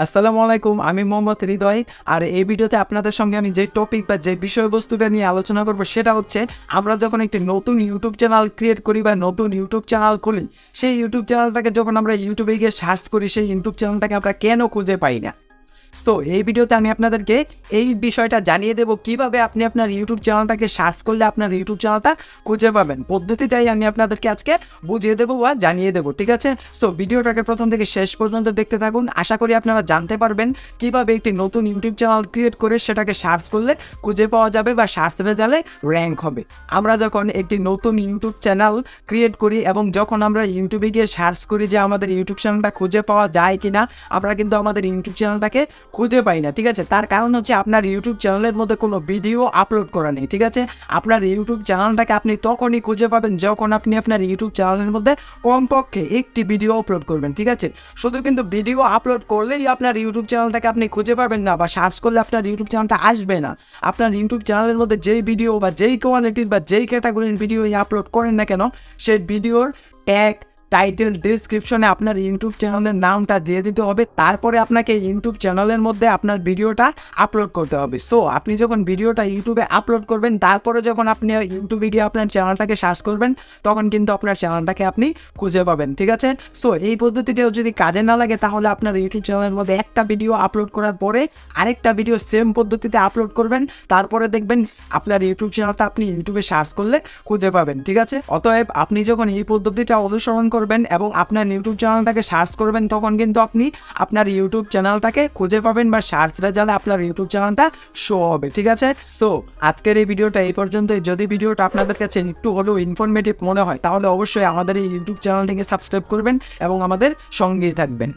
আসসালামু আলাইকুম, আমি মোহাম্মদ হৃদয়। আর এই ভিডিওতে আপনাদের সঙ্গে আমি যে টপিক বা যে বিষয়বস্তুটা নিয়ে আলোচনা করব সেটা হচ্ছে, আমরা যখন একটি নতুন ইউটিউব চ্যানেল ক্রিয়েট করি বা নতুন ইউটিউব চ্যানেল খুলি, সেই ইউটিউব চ্যানেলটাকে যখন আমরা ইউটিউবে গিয়ে সার্চ করি, সেই ইউটিউব চ্যানেলটাকে আমরা কেন খুঁজে পাই না। সো এই ভিডিওতে আমি আপনাদেরকে এই বিষয়টা জানিয়ে দেবো, কিভাবে আপনি আপনার ইউটিউব চ্যানেলটাকে সার্চ করলে আপনার ইউটিউব চ্যানেলটা খুঁজে পাবেন। পদ্ধতিটাই আমি আপনাদেরকে আজকে বুঝিয়ে দেবো বা জানিয়ে দেবো, ঠিক আছে? সো ভিডিওটাকে প্রথম থেকে শেষ পর্যন্ত দেখতে থাকুন। আশা করি আপনারা জানতে পারবেন কিভাবে একটি নতুন ইউটিউব চ্যানেল ক্রিয়েট করে সেটাকে সার্চ করলে খুঁজে পাওয়া যাবে বা সার্চ রেজাল্টে র্যাঙ্ক হবে। আমরা যখন একটি নতুন ইউটিউব চ্যানেল ক্রিয়েট করি এবং যখন আমরা ইউটিউবে গিয়ে সার্চ করি যে আমাদের ইউটিউব চ্যানেলটা খুঁজে পাওয়া যায় কিনা, আমরা কিন্তু আমাদের ইউটিউব চ্যানেলটাকে খুঁজে পাই না, ঠিক আছে? তার কারণ হচ্ছে আপনার ইউটিউব চ্যানেলের মধ্যে কোনো ভিডিও আপলোড করা নেই, ঠিক আছে? আপনার ইউটিউব চ্যানেলটাকে আপনি তখনই খুঁজে পাবেন যখন আপনি আপনার ইউটিউব চ্যানেলের মধ্যে কমপক্ষে একটি ভিডিও আপলোড করবেন, ঠিক আছে? শুধু কিন্তু ভিডিও আপলোড করলেই আপনার ইউটিউব চ্যানেলটাকে আপনি খুঁজে পাবেন না বা সার্চ করলে আপনার ইউটিউব চ্যানেলটা আসবে না। আপনার ইউটিউব চ্যানেলের মধ্যে যেই ভিডিও বা যেই কোয়ালিটির বা যেই ক্যাটাগরির ভিডিও আপলোড করেন না কেন, সেই ভিডিওর ট্যাগ, টাইটেল, ডিসক্রিপশনে আপনার ইউটিউব চ্যানেলের নামটা দিয়ে দিতে হবে। তারপরে আপনাকে ইউটিউব চ্যানেলের মধ্যে আপনার ভিডিওটা আপলোড করতে হবে। সো আপনি যখন ভিডিওটা ইউটিউবে আপলোড করবেন, তারপরে যখন আপনি ইউটিউবে গিয়ে আপনার চ্যানেলটাকে সার্চ করবেন, তখন কিন্তু আপনার চ্যানেলটাকে আপনি খুঁজে পাবেন, ঠিক আছে? সো এই পদ্ধতিটাও যদি কাজে না লাগে, তাহলে আপনার ইউটিউব চ্যানেলের মধ্যে একটা ভিডিও আপলোড করার পরে আরেকটা ভিডিও সেম পদ্ধতিতে আপলোড করবেন, তারপরে দেখবেন আপনার ইউটিউব চ্যানেলটা আপনি ইউটিউবে সার্চ করলে খুঁজে পাবেন, ঠিক আছে? অতএব আপনি যখন এই পদ্ধতিটা অনুসরণ করবেন এবং আপনার ইউটিউব চ্যানেলটাকে সার্চ করবেন, তখন কিন্তু আপনি আপনার ইউটিউব চ্যানেলটাকে খুঁজে পাবেন বা সার্চ রেজাল্টে আপনার ইউটিউব চ্যানেলটা শো হবে, ঠিক আছে? সো আজকের এই ভিডিওটা এই পর্যন্তই। যদি ভিডিওটা আপনাদের কাছে একটু হলেও ইনফরমেটিভ মনে হয়, তাহলে অবশ্যই আমাদের এই ইউটিউব চ্যানেলটিকে সাবস্ক্রাইব করবেন এবং আমাদের সঙ্গেই থাকবেন।